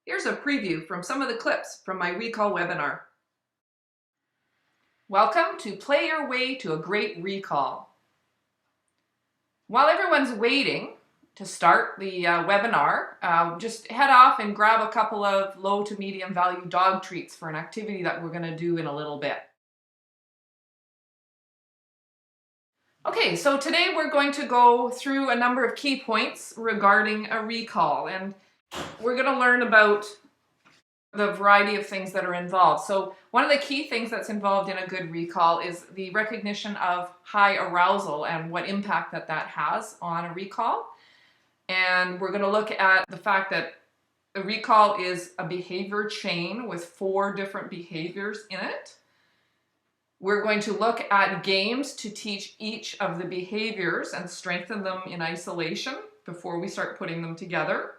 Here's a preview from some of the clips from my recall webinar. Welcome to Play Your Way to a Great Recall. While everyone's waiting to start the webinar, just head off and grab a couple of low to medium value dog treats for an activity that we're going to do in a little bit. Okay, so today we're going to go through a number of key points regarding a recall, and we're going to learn about the variety of things that are involved. So one of the key things that's involved in a good recall is the recognition of high arousal and what impact that has on a recall. And we're going to look at the fact that a recall is a behavior chain with 4 different behaviors in it. We're going to look at games to teach each of the behaviors and strengthen them in isolation before we start putting them together.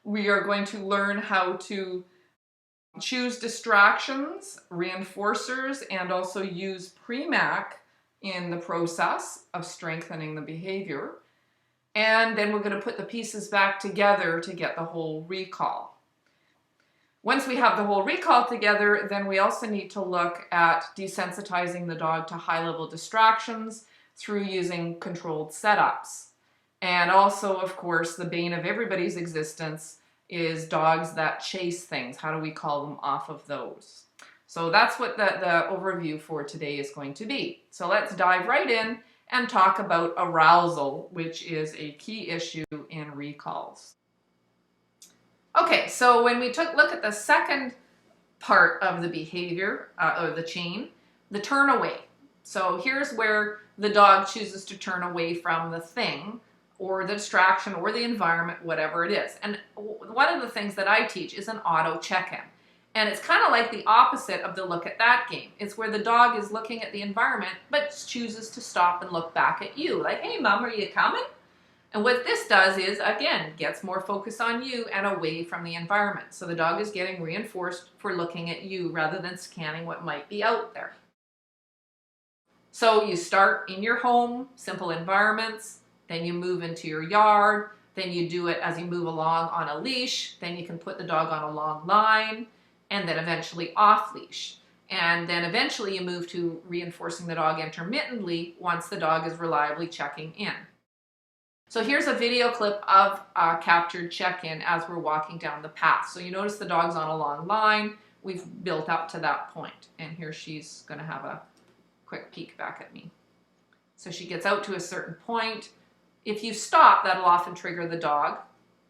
We are going to learn how to choose distractions, reinforcers, and also use Premack in the process of strengthening the behavior. And then we're going to put the pieces back together to get the whole recall. Once we have the whole recall together, then we also need to look at desensitizing the dog to high-level distractions through using controlled setups. And also, of course, the bane of everybody's existence is dogs that chase things. How do we call them off of those? So that's what the overview for today is going to be. So let's dive right in and talk about arousal, which is a key issue in recalls. Okay, so when we look at the second part of the behavior, or the chain, the turn away. So here's where the dog chooses to turn away from the thing, or the distraction, or the environment, whatever it is. And one of the things that I teach is an auto check-in. And it's kind of like the opposite of the look at that game. It's where the dog is looking at the environment, but chooses to stop and look back at you. Like, hey, Mom, are you coming? And what this does is, again, gets more focus on you and away from the environment. So the dog is getting reinforced for looking at you rather than scanning what might be out there. So you start in your home, simple environments, then you move into your yard, then you do it as you move along on a leash, then you can put the dog on a long line, and then eventually off leash. And then eventually you move to reinforcing the dog intermittently once the dog is reliably checking in. So here's a video clip of a captured check-in as we're walking down the path. So you notice the dog's on a long line. We've built up to that point. And here she's going to have a quick peek back at me. So she gets out to a certain point. If you stop, that'll often trigger the dog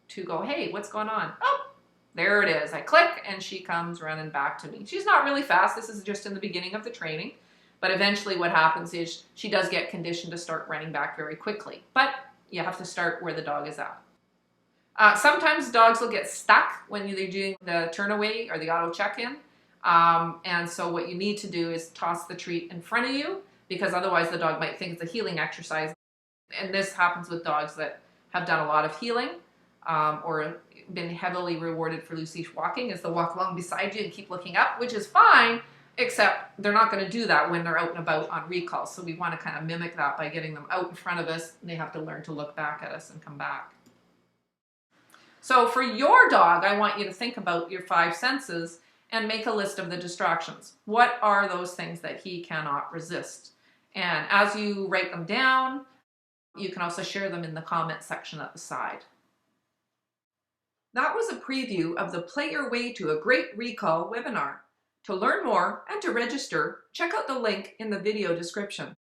to go, hey, what's going on? Oh, there it is. I click and she comes running back to me. She's not really fast. This is just in the beginning of the training. But eventually what happens is she does get conditioned to start running back very quickly. But you have to start where the dog is at. Sometimes dogs will get stuck when you're doing the turn away or the auto check-in. And so what you need to do is toss the treat in front of you, because otherwise the dog might think it's a healing exercise. And this happens with dogs that have done a lot of healing or been heavily rewarded for loose leash walking, is they'll walk along beside you and keep looking up, which is fine, except they're not going to do that when they're out and about on recalls. So we want to kind of mimic that by getting them out in front of us, and they have to learn to look back at us and come back. So for your dog, I want you to think about your 5 senses and make a list of the distractions. What are those things that he cannot resist? And as you write them down, you can also share them in the comment section at the side. That was a preview of the Play Your Way to a Great Recall webinar. To learn more and to register, check out the link in the video description.